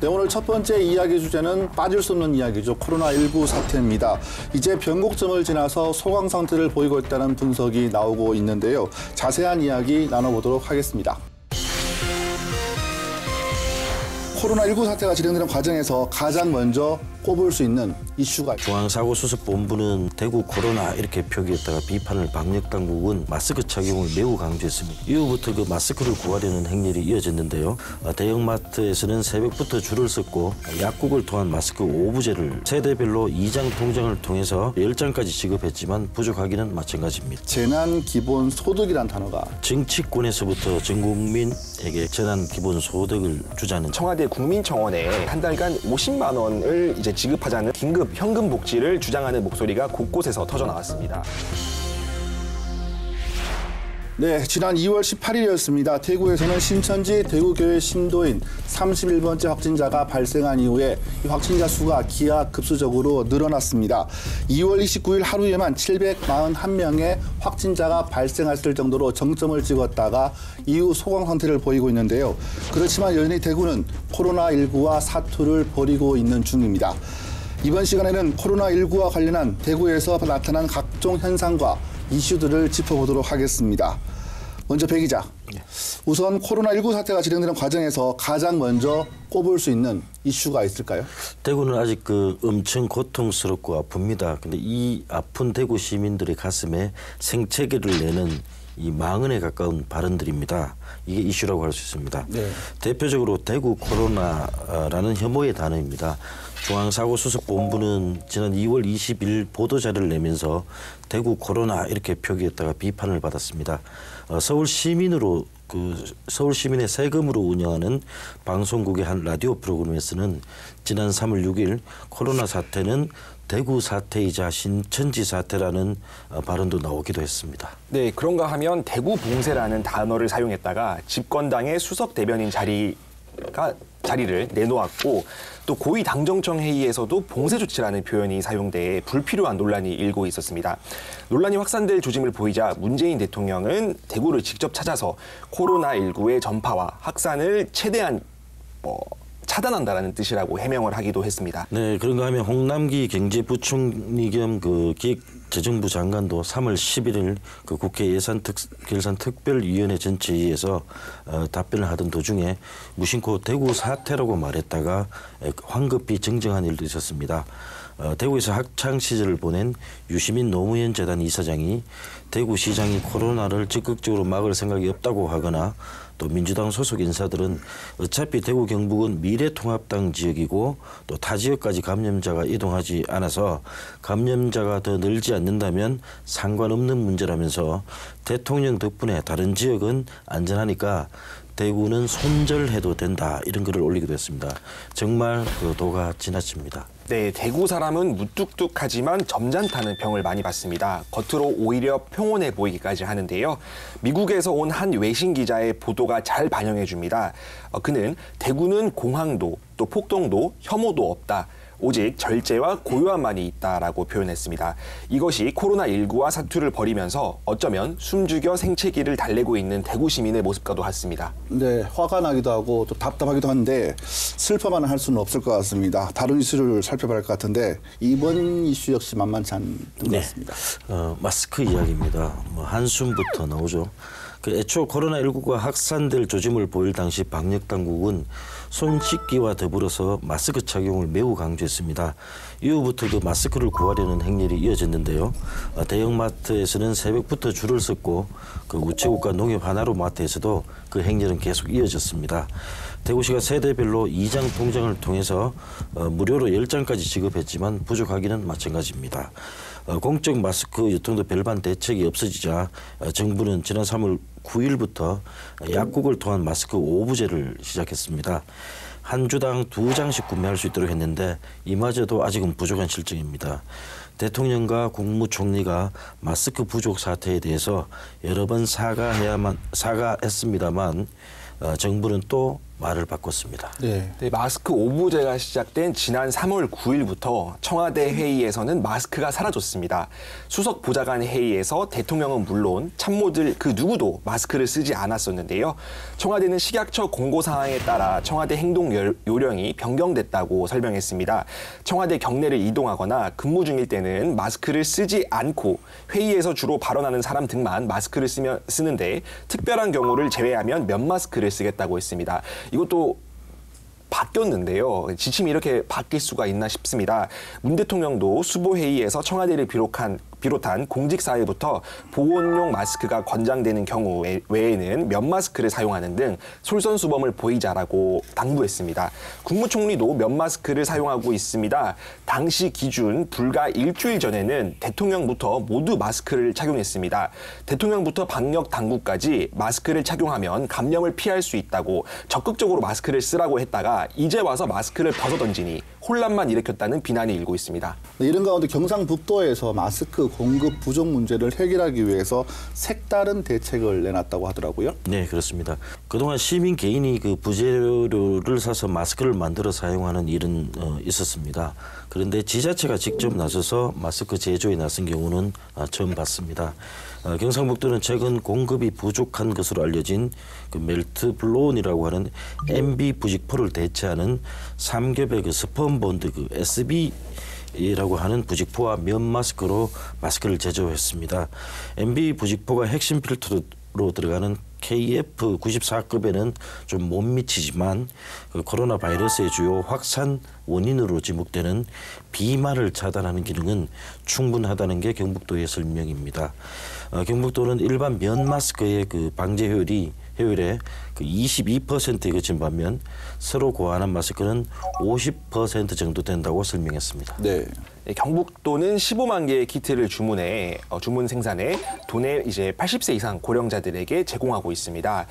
네, 오늘 첫 번째 이야기 주제는 빠질 수 없는 이야기죠. 코로나19 사태입니다. 이제 변곡점을 지나서 소강 상태를 보이고 있다는 분석이 나오고 있는데요. 자세한 이야기 나눠보도록 하겠습니다. 코로나19 사태가 진행되는 과정에서 가장 먼저 꼽을 수 있는 이슈가 중앙사고수습본부는 대구 코로나 이렇게 표기했다가 비판을 방역당국은 마스크 착용을 매우 강조했습니다. 이후부터 그 마스크를 구하려는 행렬이 이어졌는데요. 대형마트에서는 새벽부터 줄을 섰고 약국을 통한 마스크 오부제를 세대별로 2장 통장을 통해서 10장까지 지급했지만 부족하기는 마찬가지입니다. 재난기본소득이란 단어가 정치권에서부터 전 국민에게 재난기본소득을 주자는 청와대 국민청원에 한 달간 50만 원을 이제 지급하자는 긴급 현금 복지를 주장하는 목소리가 곳곳에서 터져 나왔습니다. 네, 지난 2월 18일이었습니다. 대구에서는 신천지 대구교회 신도인 31번째 확진자가 발생한 이후에 이 확진자 수가 기하급수적으로 늘어났습니다. 2월 29일 하루에만 741명의 확진자가 발생했을 정도로 정점을 찍었다가 이후 소강 상태를 보이고 있는데요. 그렇지만 여전히 대구는 코로나19와 사투를 벌이고 있는 중입니다. 이번 시간에는 코로나19와 관련한 대구에서 나타난 각종 현상과 이슈들을 짚어보도록 하겠습니다. 먼저 배 기자, 우선 코로나19 사태가 진행되는 과정에서 가장 먼저 꼽을 수 있는 이슈가 있을까요? 대구는 아직 엄청 고통스럽고 아픕니다. 근데 이 아픈 대구 시민들의 가슴에 생채기를 내는 이 망언에 가까운 발언들입니다. 이게 이슈라고 할 수 있습니다. 네. 대표적으로 대구 코로나라는 혐오의 단어입니다. 중앙사고수습본부는 지난 2월 20일 보도자료를 내면서 대구 코로나 이렇게 표기했다가 비판을 받았습니다. 서울 시민의 세금으로 운영하는 방송국의 한 라디오 프로그램에서는 지난 3월 6일 코로나 사태는 대구 사태이자 신천지 사태라는 발언도 나오기도 했습니다. 네, 그런가 하면 대구 봉쇄라는 단어를 사용했다가 집권당의 수석 대변인 자리를 내놓았고 또 고위 당정청 회의에서도 봉쇄 조치라는 표현이 사용돼 불필요한 논란이 일고 있었습니다. 논란이 확산될 조짐을 보이자 문재인 대통령은 대구를 직접 찾아서 코로나19의 전파와 확산을 최대한 차단한다라는 뜻이라고 해명을 하기도 했습니다. 네, 그런가 하면 홍남기 경제부총리 겸 기획재정부 장관도 3월 11일 국회 예산결산특별위원회 전체회의에서 답변을 하던 도중에 무심코 대구 사태라고 말했다가 황급히 정정한 일도 있었습니다. 대구에서 학창 시절을 보낸 유시민 노무현 재단 이사장이 대구시장이 코로나를 적극적으로 막을 생각이 없다고 하거나 또 민주당 소속 인사들은 어차피 대구 경북은 미래통합당 지역이고 또 타 지역까지 감염자가 이동하지 않아서 감염자가 더 늘지 않는다면 상관없는 문제라면서 대통령 덕분에 다른 지역은 안전하니까 대구는 손절해도 된다 이런 글을 올리기도 했습니다. 정말 도가 지나칩니다. 네, 대구 사람은 무뚝뚝하지만 점잖다는 평을 많이 받습니다. 겉으로 오히려 평온해 보이기까지 하는데요. 미국에서 온 한 외신 기자의 보도가 잘 반영해 줍니다. 그는 대구는 공항도 또 폭동도 혐오도 없다. 오직 절제와 고요함만이 있다라고 표현했습니다. 이것이 코로나19와 사투를 벌이면서 어쩌면 숨죽여 생채기를 달래고 있는 대구 시민의 모습과도 같습니다. 네, 화가 나기도 하고 또 답답하기도 한데 슬퍼만 할 수는 없을 것 같습니다. 다른 이슈를 살펴봐야 할 것 같은데 이번 이슈 역시 만만치 않은 것 같습니다. 마스크 이야기입니다. 한숨부터 나오죠. 애초 코로나19가 확산될 조짐을 보일 당시 방역당국은 손 씻기와 더불어서 마스크 착용을 매우 강조했습니다. 이후부터 마스크를 구하려는 행렬이 이어졌는데요. 대형마트에서는 새벽부터 줄을 섰고 우체국과 농협 하나로 마트에서도 그 행렬은 계속 이어졌습니다. 대구시가 세대별로 2장 통장을 통해서 무료로 10장까지 지급했지만 부족하기는 마찬가지입니다. 공적 마스크 유통도 별반 대책이 없어지자 정부는 지난 3월 9일부터 약국을 통한 마스크 오부제를 시작했습니다. 한 주당 2장씩 구매할 수 있도록 했는데 이마저도 아직은 부족한 실정입니다. 대통령과 국무총리가 마스크 부족 사태에 대해서 여러 번 사과했습니다만 정부는 또 말을 바꿨습니다. 네. 네, 마스크 오부제가 시작된 지난 3월 9일부터 청와대 회의에서는 마스크가 사라졌습니다. 수석 보좌관 회의에서 대통령은 물론 참모들 그 누구도 마스크를 쓰지 않았었는데요. 청와대는 식약처 공고사항에 따라 청와대 행동 요령이 변경됐다고 설명했습니다. 청와대 경내를 이동하거나 근무 중일 때는 마스크를 쓰지 않고 회의에서 주로 발언하는 사람 등만 마스크를 쓰는데 특별한 경우를 제외하면 면 마스크를 쓰겠다고 했습니다. 이것도 바뀌었는데요. 지침이 이렇게 바뀔 수가 있나 싶습니다. 문 대통령도 수보회의에서 청와대를 비롯한 공직사회부터 보온용 마스크가 권장되는 경우 외에는 면 마스크를 사용하는 등 솔선수범을 보이자라고 당부했습니다. 국무총리도 면 마스크를 사용하고 있습니다. 당시 기준 불과 일주일 전에는 대통령부터 모두 마스크를 착용했습니다. 대통령부터 방역 당국까지 마스크를 착용하면 감염을 피할 수 있다고 적극적으로 마스크를 쓰라고 했다가 이제 와서 마스크를 벗어던지니 혼란만 일으켰다는 비난이 일고 있습니다. 네, 이런 가운데 경상북도에서 마스크 공급 부족 문제를 해결하기 위해서 색다른 대책을 내놨다고 하더라고요. 네, 그렇습니다. 그동안 시민 개인이 그 부재료를 사서 마스크를 만들어 사용하는 일은 있었습니다. 그런데 지자체가 직접 나서서 마스크 제조에 나선 경우는 처음 봤습니다. 경상북도는 최근 공급이 부족한 것으로 알려진 그 멜트블론이라고 하는 MB 부직포를 대체하는 삼겹의 그 스펀본드 그 SB라고 하는 부직포와 면 마스크로 마스크를 제조했습니다. MB 부직포가 핵심 필터로 들어가는 KF94급에는 좀 못 미치지만 그 코로나 바이러스의 주요 확산 원인으로 지목되는 비말을 차단하는 기능은 충분하다는 게 경북도의 설명입니다. 경북도는 일반 면 마스크의 그 방제 효율의 그 22%에 그친 반면 새로 고안한 마스크는 50% 정도 된다고 설명했습니다. 네. 경북도는 15만 개의 키트를 주문 생산해 도내 이제 80세 이상 고령자들에게 제공하고 있습니다.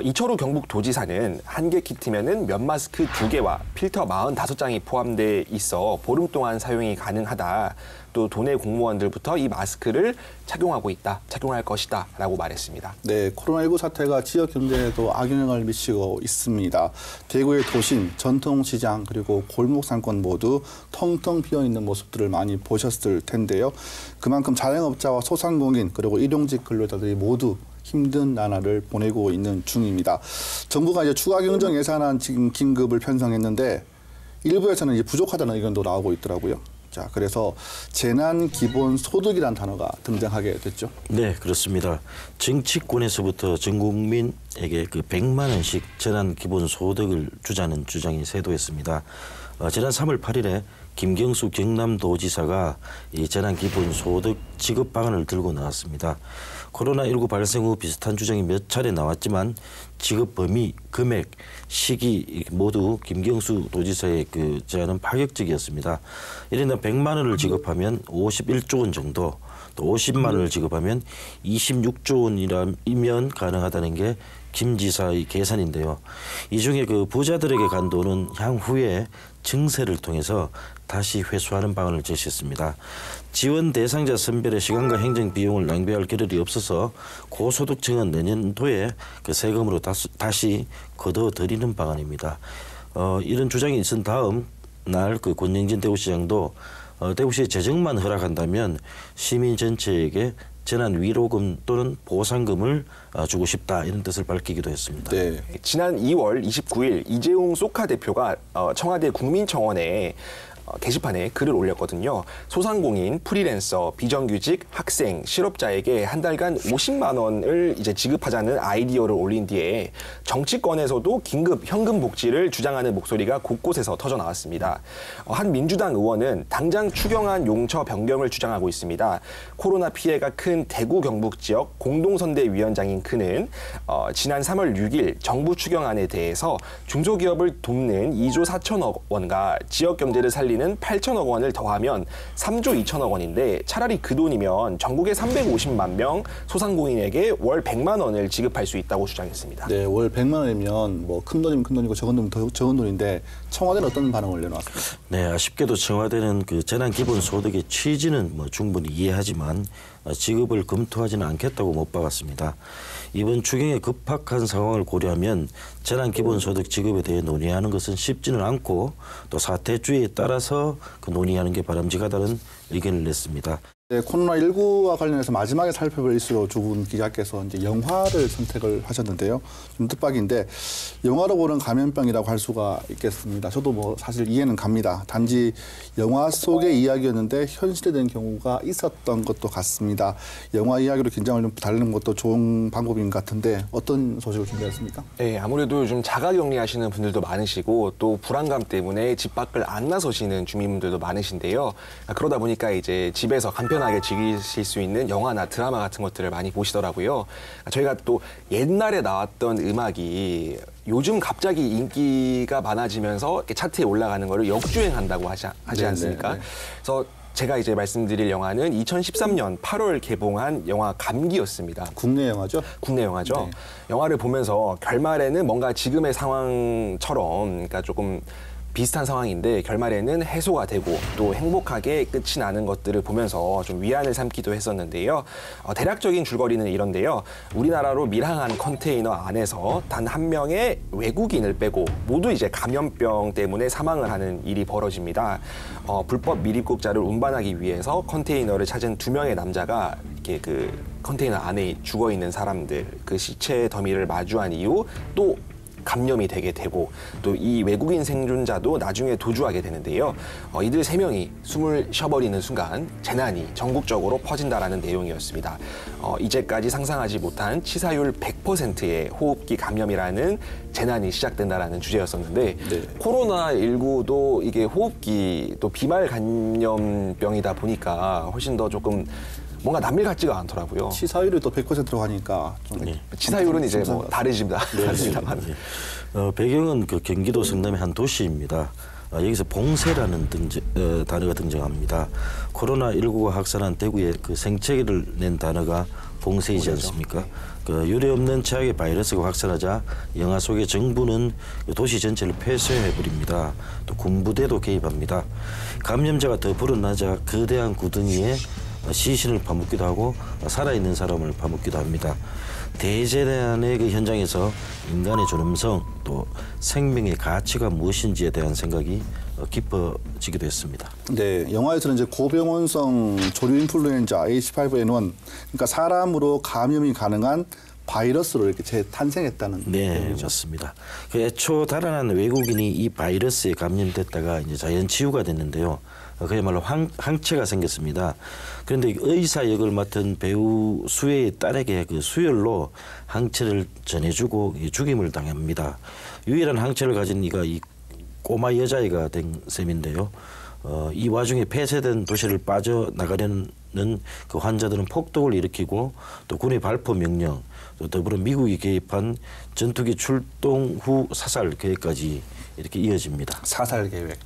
이철우 경북도지사는 한 개 키트면은 면 마스크 2개와 필터 45장이 포함돼 있어 보름 동안 사용이 가능하다. 또 도내 공무원들부터 이 마스크를 착용할 것이다 라고 말했습니다. 네, 코로나19 사태가 지역 경제에도 악영향을 미치고 있습니다. 대구의 도심, 전통시장 그리고 골목 상권 모두 텅텅 비어있는 모습들을 많이 보셨을 텐데요. 그만큼 자영업자와 소상공인 그리고 일용직 근로자들이 모두 힘든 나날을 보내고 있는 중입니다. 정부가 이제 추가 경정 예산안 지금 긴급을 편성했는데 일부에서는 이제 부족하다는 의견도 나오고 있더라고요. 자, 그래서 재난기본소득이라는 단어가 등장하게 됐죠. 네, 그렇습니다. 정치권에서부터 전 국민에게 그 100만 원씩 재난기본소득을 주자는 주장이 쇄도했습니다. 지난 3월 8일에 김경수 경남도지사가 이 재난기본소득 지급 방안을 들고 나왔습니다. 코로나19 발생 후 비슷한 주장이 몇 차례 나왔지만 지급 범위, 금액, 시기 모두 김경수 도지사의 그 제안은 파격적이었습니다. 1인당 100만 원을 지급하면 51조 원 정도, 또 50만 원을 지급하면 26조 원이면 가능하다는 게 김 지사의 계산인데요. 이 중에 그 부자들에게 간 돈은 향후에 증세를 통해서 다시 회수하는 방안을 제시했습니다. 지원 대상자 선별의 시간과 행정 비용을 낭비할 겨를이 없어서 고소득층은 내년도에 그 세금으로 다시 걷어들이는 방안입니다. 이런 주장이 있은 다음 날 그 권영진 대구시장도 대구시의 재정만 허락한다면 시민 전체에게 재난 위로금 또는 보상금을 주고 싶다 이런 뜻을 밝히기도 했습니다. 네. 지난 2월 29일 이재용 소카 대표가 청와대 국민청원에 게시판에 글을 올렸거든요. 소상공인, 프리랜서, 비정규직, 학생, 실업자에게 한 달간 50만 원을 이제 지급하자는 아이디어를 올린 뒤에 정치권에서도 긴급 현금 복지를 주장하는 목소리가 곳곳에서 터져 나왔습니다. 한 민주당 의원은 당장 추경안 용처 변경을 주장하고 있습니다. 코로나 피해가 큰 대구 경북 지역 공동선대위원장인 그는 지난 3월 6일 정부 추경안에 대해서 중소기업을 돕는 2조 4천억 원과 지역 경제를 살리는 8천억 원을 더하면 3조 2천억 원인데 차라리 그 돈이면 전국의 350만 명 소상공인에게 월 100만 원을 지급할 수 있다고 주장했습니다. 네, 월 100만 원이면 뭐 큰 돈이면 큰 돈이고 적은 돈이면 더 적은 돈인데 청와대는 어떤 반응을 내놓았습니까? 네, 아쉽게도 청와대는 그 재난기본소득의 취지는 뭐 충분히 이해하지만 지급을 검토하지는 않겠다고 못 박았습니다. 이번 추경의 급박한 상황을 고려하면 재난기본소득 지급에 대해 논의하는 것은 쉽지는 않고 또 사태주의에 따라서 그 논의하는 게 바람직하다는 의견을 냈습니다. 네, 코로나19와 관련해서 마지막에 살펴볼 이슈로 두 분 기자께서 이제 영화를 선택을 하셨는데요. 좀 뜻밖인데 영화로 보는 감염병이라고 할 수가 있겠습니다. 저도 뭐 사실 이해는 갑니다. 단지 영화 속의 이야기였는데 현실화된 경우가 있었던 것도 같습니다. 영화 이야기로 긴장을 좀 달래는 것도 좋은 방법인 것 같은데 어떤 소식을 준비했습니까? 네, 아무래도 요즘 자가격리하시는 분들도 많으시고 또 불안감 때문에 집 밖을 안 나서시는 주민분들도 많으신데요. 그러다 보니까 이제 집에서 간편하게 즐기실 수 있는 영화나 드라마 같은 것들을 많이 보시더라고요. 저희가 또 옛날에 나왔던 음악이 요즘 갑자기 인기가 많아지면서 이렇게 차트에 올라가는 거를 역주행한다고 하지 않습니까? 네. 그래서 제가 이제 말씀드릴 영화는 2013년 8월 개봉한 영화 감기였습니다. 국내 영화죠? 국내 영화죠. 네. 영화를 보면서 결말에는 뭔가 지금의 상황처럼 그러니까 조금 비슷한 상황인데 결말에는 해소가 되고 또 행복하게 끝이 나는 것들을 보면서 좀 위안을 삼기도 했었는데요. 대략적인 줄거리는 이런데요. 우리나라로 밀항한 컨테이너 안에서 단 한 명의 외국인을 빼고 모두 이제 감염병 때문에 사망을 하는 일이 벌어집니다. 불법 밀입국자를 운반하기 위해서 컨테이너를 찾은 2명의 남자가 이렇게 그 컨테이너 안에 죽어 있는 사람들 그 시체 더미를 마주한 이후 또 감염이 되게 되고 또 이 외국인 생존자도 나중에 도주하게 되는데요. 이들 3명이 숨을 쉬어버리는 순간 재난이 전국적으로 퍼진다라는 내용이었습니다. 이제까지 상상하지 못한 치사율 100%의 호흡기 감염이라는 재난이 시작된다라는 주제였었는데 네. 코로나19도 이게 호흡기 또 비말 감염병이다 보니까 훨씬 더 조금 뭔가 남일 같지가 않더라고요. 치사율이 또 100%로 가니까 좀 치사율은 이제 뭐 다르집니다. 다르지만. 배경은 그 경기도 성남의 한 도시입니다. 여기서 봉쇄라는 단어가 등장합니다. 코로나19가 확산한 대구에 그 생채기를 낸 단어가 봉쇄이지 않습니까? 그 유례없는 최악의 바이러스가 확산하자 영화 속의 정부는 도시 전체를 폐쇄해버립니다. 또 군부대도 개입합니다. 감염자가 더 불어나자 거대한 구덩이에 시신을 파묻기도 하고 살아있는 사람을 파묻기도 합니다. 대재난의 그 현장에서 인간의 존엄성 또 생명의 가치가 무엇인지에 대한 생각이 깊어지기도 했습니다. 네, 영화에서는 이제 고병원성 조류 인플루엔자 H5N1, 그러니까 사람으로 감염이 가능한 바이러스로 이렇게 재탄생했다는. 네, 맞습니다. 그 애초 달아난 외국인이 이 바이러스에 감염됐다가 이제 자연 치유가 됐는데요. 그야말로 항체가 생겼습니다. 그런데 의사 역을 맡은 배우 수혜의 딸에게 그 수혈로 항체를 전해주고 죽임을 당합니다. 유일한 항체를 가진 이가 이 꼬마 여자아이가 된 셈인데요. 이 와중에 폐쇄된 도시를 빠져나가려는 그 환자들은 폭동을 일으키고 또 군의 발포 명령, 또 더불어 미국이 개입한 전투기 출동 후 사살 계획까지 이렇게 이어집니다. 사살 계획.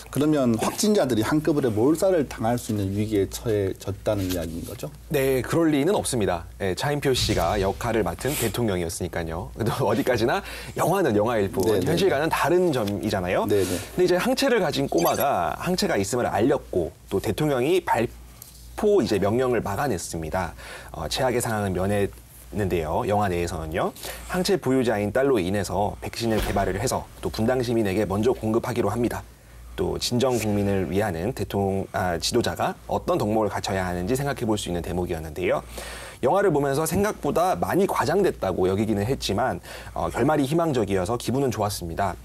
그러면 확진자들이 한꺼번에 몰살을 당할 수 있는 위기에 처해졌다는 이야기인 거죠? 네, 그럴 리는 없습니다. 네, 차인표 씨가 역할을 맡은 대통령이었으니까요. 어디까지나 영화는 영화일 뿐 네네. 현실과는 다른 점이잖아요. 네네. 근데 이제 항체를 가진 꼬마가 항체가 있음을 알렸고 또 대통령이 발포 이제 명령을 막아냈습니다. 최악의 상황은 면했는데요. 영화 내에서는요. 항체 보유자인 딸로 인해서 백신을 개발을 해서 또 분당 시민에게 먼저 공급하기로 합니다. 또 진정 국민을 위하는 지도자가 어떤 덕목을 갖춰야 하는지 생각해 볼 수 있는 대목이었는데요. 영화를 보면서 생각보다 많이 과장됐다고 여기기는 했지만 결말이 희망적이어서 기분은 좋았습니다.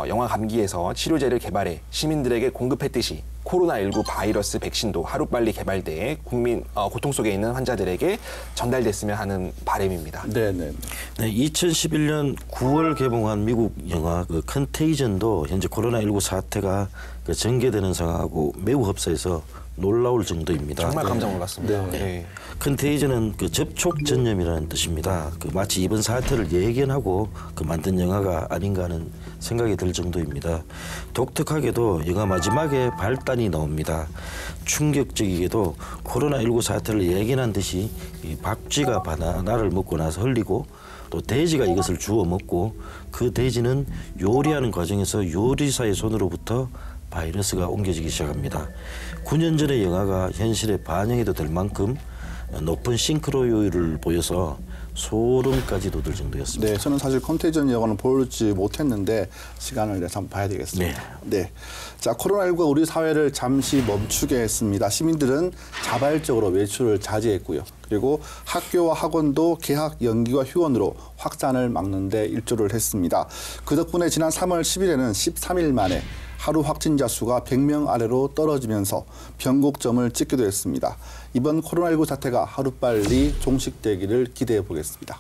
영화 감기에서 치료제를 개발해 시민들에게 공급했듯이 코로나19 바이러스 백신도 하루빨리 개발돼 국민 고통 속에 있는 환자들에게 전달됐으면 하는 바람입니다. 네네. 네, 2011년 9월 개봉한 미국 영화 그 컨테이전도 현재 코로나19 사태가 그 전개되는 상황하고 매우 흡사해서 놀라울 정도입니다. 정말 깜짝 놀랐습니다. 네. 네. 컨테이전은 그 접촉 전염이라는 뜻입니다. 그 마치 이번 사태를 예견하고 그 만든 영화가 아닌가 하는 생각이 들 정도입니다. 독특하게도 영화 마지막에 발단이 나옵니다. 충격적이게도 코로나19 사태를 예견한 듯이 이 박쥐가 바나나를 먹고 나서 흘리고 또 돼지가 이것을 주워 먹고 그 돼지는 요리하는 과정에서 요리사의 손으로부터 바이러스가 옮겨지기 시작합니다. 9년 전의 영화가 현실에 반영해도 될 만큼 높은 싱크로율을 보여서 소름까지 돋을 정도였습니다. 네, 저는 사실 컨테이전 여과는 보지 못했는데 시간을 내서 한번 봐야 되겠습니다. 네. 자, 코로나19가 우리 사회를 잠시 멈추게 했습니다. 시민들은 자발적으로 외출을 자제했고요. 그리고 학교와 학원도 개학 연기와 휴원으로 확산을 막는 데 일조를 했습니다. 그 덕분에 지난 3월 10일에는 13일 만에 하루 확진자 수가 100명 아래로 떨어지면서 변곡점을 찍기도 했습니다. 이번 코로나19 사태가 하루빨리 종식되기를 기대해 보겠습니다.